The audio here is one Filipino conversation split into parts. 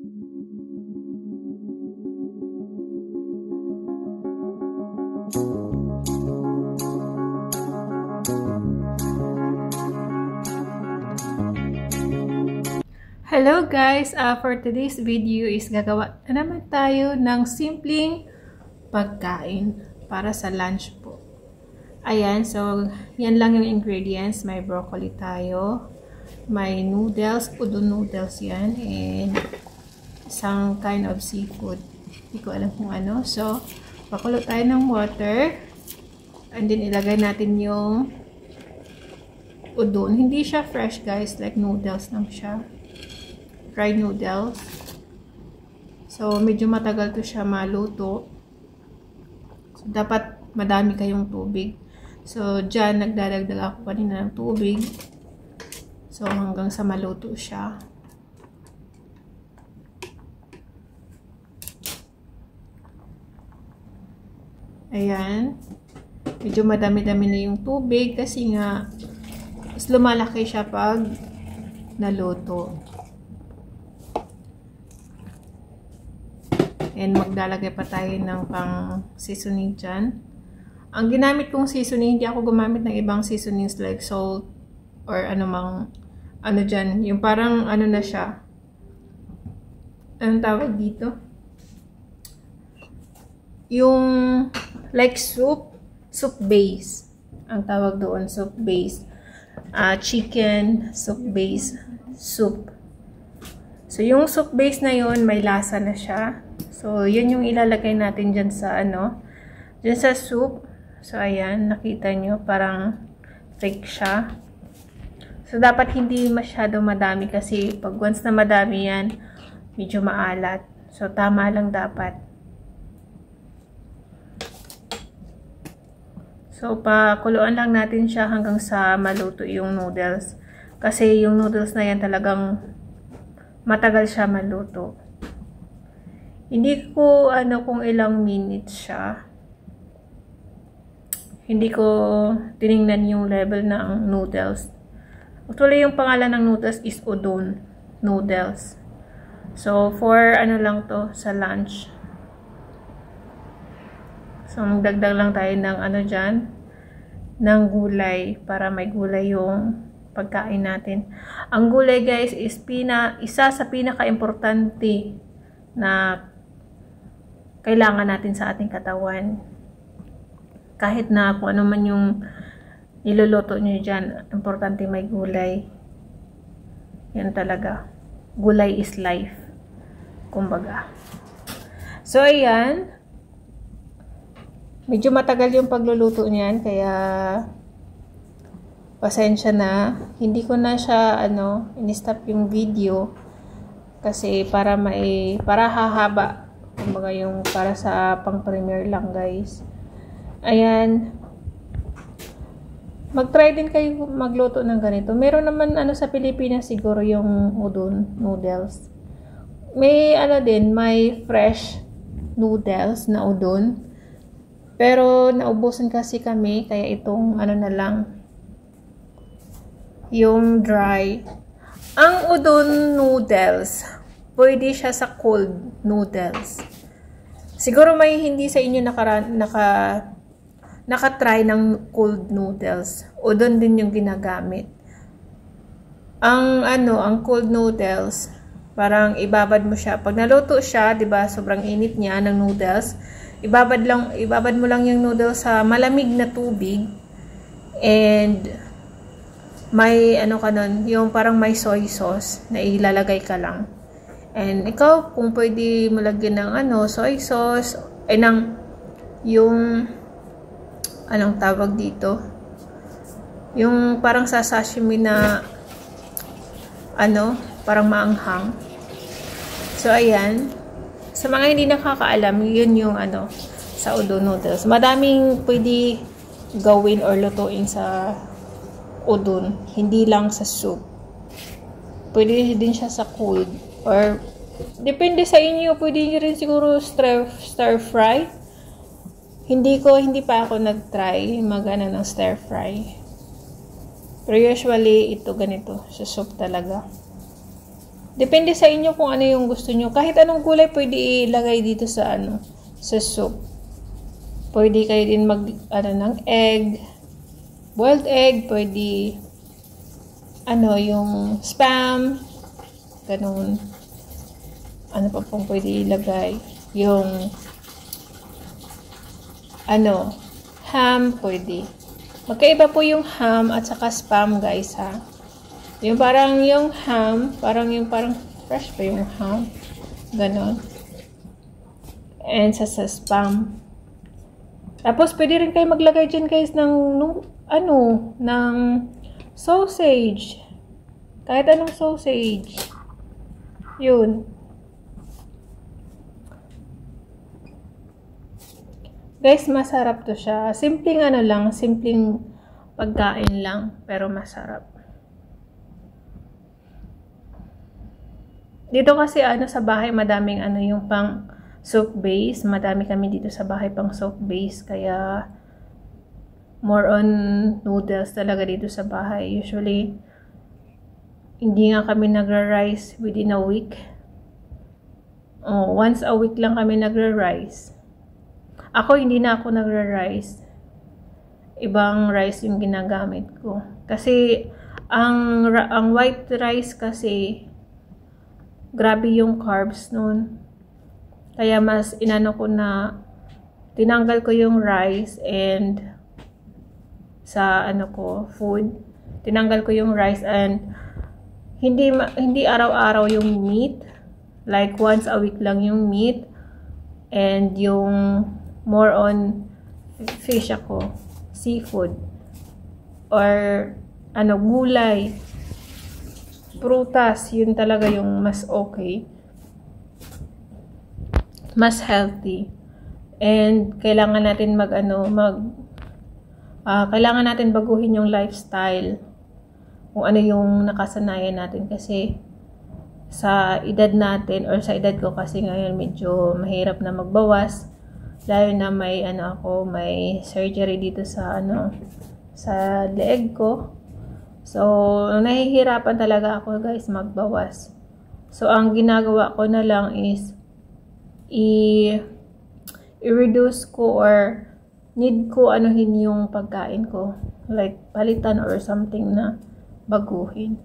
Hello guys! For today's video is gagawa na naman tayo ng simpleng pagkain para sa lunch po. Ayan, so yan lang yung ingredients. May broccoli tayo, may noodles, udon noodles yan, and isang kind of seafood. Hindi ko alam kung ano. So, pakulo tayo ng water, and then ilagay natin yung udon. Hindi siya fresh guys, like noodles lang siya. Fried noodles. So, medyo matagal to siya maluto. So, dapat madami kayong tubig. So, dyan, nagdadagdag ako kanina ng tubig. So, hanggang sa maluto siya. Ayan. Medyo madami-dami na yung tubig kasi nga, mas lumalaki siya pag naluto. And maglalagay pa tayo ng pang seasoning dyan. Ang ginamit kong seasoning, hindi ako gumamit ng ibang seasonings like salt or anumang ano dyan. Yung parang ano na siya. Anong tawag dito? Yung like soup base. Ang tawag doon, soup base. Chicken, soup base, soup. So, yung soup base na yun, may lasa na siya. So, yun yung ilalagay natin dyan sa ano, dyan sa soup. So, ayan, nakita nyo, parang thick siya. So, dapat hindi masyado madami kasi pag once na madami yan, medyo maalat. So, tama lang dapat. So, pakuluan lang natin siya hanggang sa maluto yung noodles. Kasi yung noodles na yan talagang matagal siya maluto. Hindi ko ano kung ilang minutes siya. Hindi ko tiningnan yung level ng noodles. Actually, yung pangalan ng noodles is udon noodles. So, for ano lang to sa lunch. So, magdagdag lang tayo ng ano dyan, ng gulay para may gulay yung pagkain natin. Ang gulay guys is isa sa pinaka-importante na kailangan natin sa ating katawan. Kahit na kung ano man yung niluluto nyo dyan, importante may gulay. Yan talaga. Gulay is life. Kumbaga. So, ayan. Medyo matagal yung pagluluto niyan, kaya pasensya na. Hindi ko na siya, in-stop yung video. Kasi para hahaba. Kumbaga yung para sa pang-premiere lang guys. Ayan. Mag-try din kayo magluto ng ganito. Meron naman sa Pilipinas siguro yung udon noodles. May may fresh noodles na udon. Pero naubusan kasi kami kaya itong na lang yung dry. Ang udon noodles, pwede siya sa cold noodles. Siguro may hindi sa inyo nakatry ng cold noodles. Udon din yung ginagamit. Ang cold noodles, parang ibabad mo siya. Pag naluto siya, 'di ba, sobrang init niya ng noodles. Ibabad mo lang yung noodles sa malamig na tubig. And may yung parang may soy sauce na ilalagay ka lang. And ikaw, kung pwede mo lagyan ng soy sauce, yung anong tawag dito? Yung parang sa sashimi na parang maanghang. So, ayan. Sa mga hindi nakakaalam, yun yung sa udon noodles. Madaming pwede gawin or lutuin sa udon. Hindi lang sa soup. Pwede din siya sa cold. Or, depende sa inyo, pwede nyo rin siguro stir fry. Hindi pa ako nag-try ng stir fry. Pero usually, ito ganito, sa soup talaga. Depende sa inyo kung ano yung gusto nyo. Kahit anong gulay pwede ilagay dito sa sa soup. Pwede kayo din mag ng egg, boiled egg, pwede yung spam, ganun. Ano pa pong pwede ilagay? Yung ham, pwede. Magkaiba po yung ham at saka spam, guys, ha. Yung parang yung ham, parang fresh pa yung ham. Ganon. And sa spam. Tapos, pwede rin kayo maglagay dyan, guys, ng sausage. Kahit anong sausage. Yun. Guys, masarap to siya. Simpleng simpleng pagkain lang, pero masarap. Dito kasi sa bahay madaming yung pang soup base. Madami kami dito sa bahay pang soup base, kaya more on noodles talaga dito sa bahay. Usually, hindi nga kami nagra-rice within a week. Once a week lang kami nagra-rice. Ako, hindi na ako nagra-rice. Ibang rice yung ginagamit ko. Kasi, ang white rice kasi, grabe yung carbs nun. Kaya mas tinanggal ko yung rice and sa food. Tinanggal ko yung rice and hindi araw-araw yung meat. Like, once a week lang yung meat. And yung more on fish ako, seafood, or gulay, prutas, yun talaga yung mas okay, mas healthy. And kailangan natin kailangan natin baguhin yung lifestyle, kung ano yung nakasanayan natin, kasi sa edad natin, or sa edad ko kasi ngayon, medyo mahirap na magbawas. Lalo na may may surgery dito sa sa leeg ko. So, nahihirapan talaga ako, guys, magbawas. So, ang ginagawa ko na lang is i-reduce ko, or need ko yung pagkain ko. Like, palitan or something na baguhin.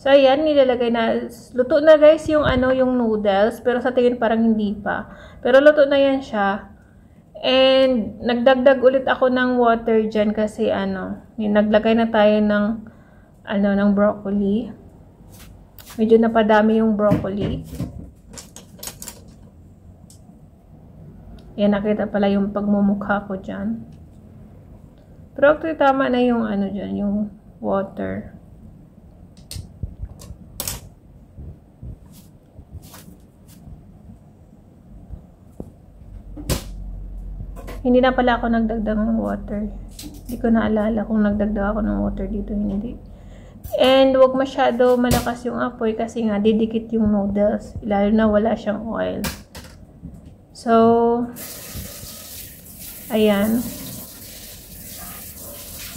So, ayan, nilalagay na. Luto na, guys, yung yung noodles. Pero sa tingin parang hindi pa. Pero luto na yan siya. And, nagdagdag ulit ako ng water dyan kasi naglagay na tayo ng ng broccoli. Medyo napadami yung broccoli. Yan, nakita pala yung pagmumukha ko dyan. Pero actually, tama na yung dyan, yung water. Hindi na pala ako nagdagdag ng water. Hindi ko naalala kung nagdagdag ako ng water dito, hindi. And wag masyado malakas yung apoy kasi nga didikit yung noodles. Lalo na wala siyang oil. So, ayan.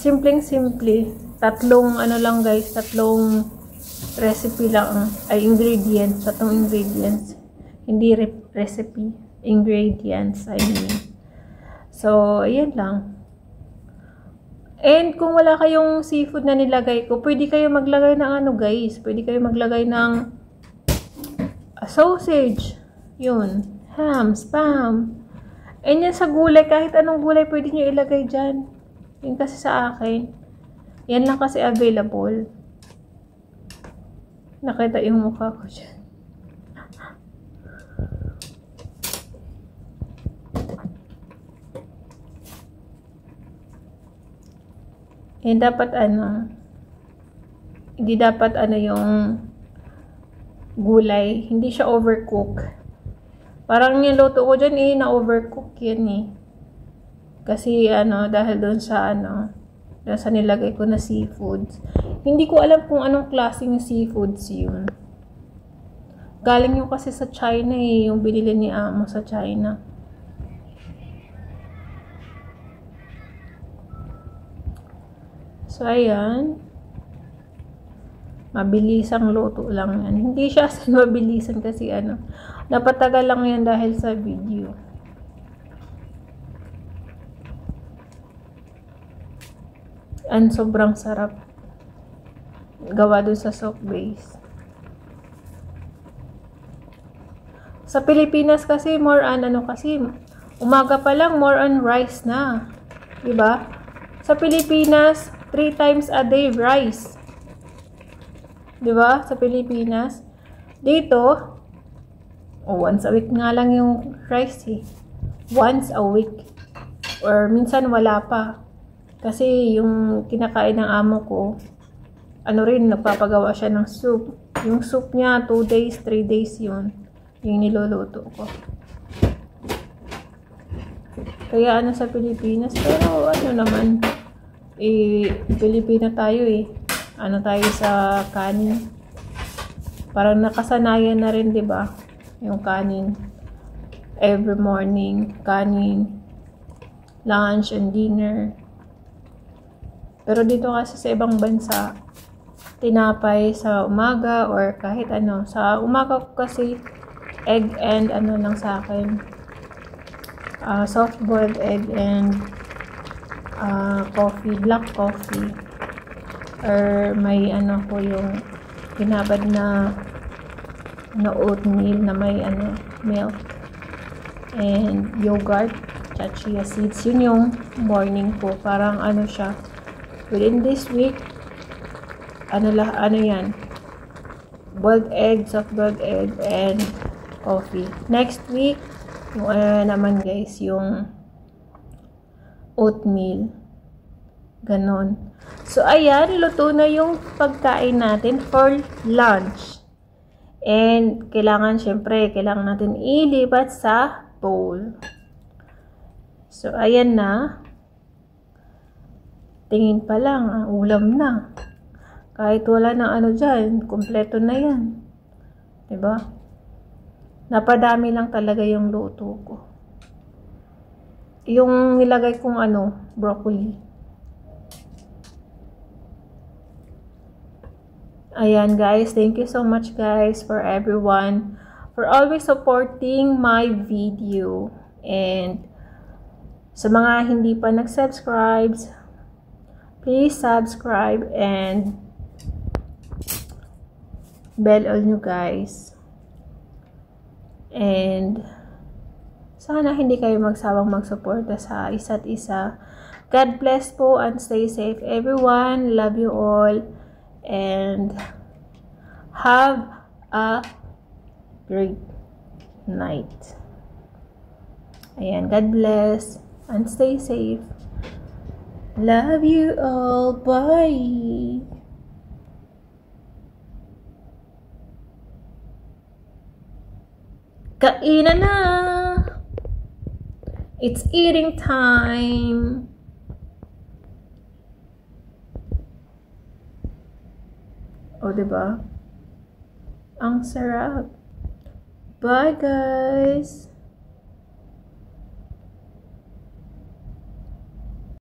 Simpleng-simple. Tatlong lang, guys, tatlong recipe lang. Ay, ingredients. Tatlong ingredients. Hindi recipe. Ingredients, I mean. So, ayan lang. And kung wala kayong seafood na nilagay ko, pwede kayo maglagay ng guys. Pwede kayo maglagay ng sausage. Yun. Ham, spam. And yan sa gulay, kahit anong gulay pwede nyo ilagay dyan. Yun kasi sa akin. Yan lang kasi available. Nakita yung mukha ko dyan. Eh, dapat hindi dapat yung gulay, hindi siya overcook. Parang niluto ko dyan na-overcook yan Kasi dahil doon sa doon sa nilagay ko na seafoods. Hindi ko alam kung anong klaseng seafoods yun. Galing yung kasi sa China yung binili ni Amo sa China. So, ayan. Mabilisang luto lang yan. Hindi siya mabilisan kasi napatagal lang yan dahil sa video. Sobrang sarap. Gawa dun sa soap base. Sa Pilipinas kasi more on kasi umaga pa lang more on rice na. Diba? Sa Pilipinas 3 times a day rice. Diba? Sa Pilipinas. Dito once a week nga lang yung rice eh. Once a week. Or minsan wala pa. Kasi yung kinakain ng amo ko, nagpapagawa siya ng soup. Yung soup niya, 2 days, 3 days yun. Yung niluluto ko. Kaya sa Pilipinas, pero naman, Pilipino tayo eh. Tayo sa kanin. Parang nakasanayan na rin, 'di ba? Yung kanin. Every morning, kanin. Lunch and dinner. Pero dito kasi sa ibang bansa, tinapay sa umaga or kahit Sa umaga ko kasi egg and lang sa akin. Soft-boiled egg and coffee, black coffee. Or may ko yung binabad na oatmeal na may milk and yogurt, chia seeds. Yun yung morning ko. Parang siya. Within this week, yan? Boiled egg, soft-boiled egg, and coffee. Next week, yung naman guys, yung oatmeal. Ganon. So, ayan, luto na yung pagkain natin for lunch. And, syempre, kailangan natin ilipat sa bowl. So, ayan na. Tingin pa lang, ulam na. Kahit wala ng dyan, kompleto na yan. Diba? Napadami lang talaga yung luto ko. Yung nilagay kong broccoli. Ayan guys, thank you so much guys for everyone for always supporting my video. And sa mga hindi pa nag-subscribe, please subscribe and bell all nyo guys. And sana hindi kayo magsawang magsuporta sa isa't isa. God bless po and stay safe everyone. Love you all. And have a great night. Ayan, God bless and stay safe. Love you all. Bye. Kainan na. It's eating time. O, diba? Ang sarap. Bye, guys.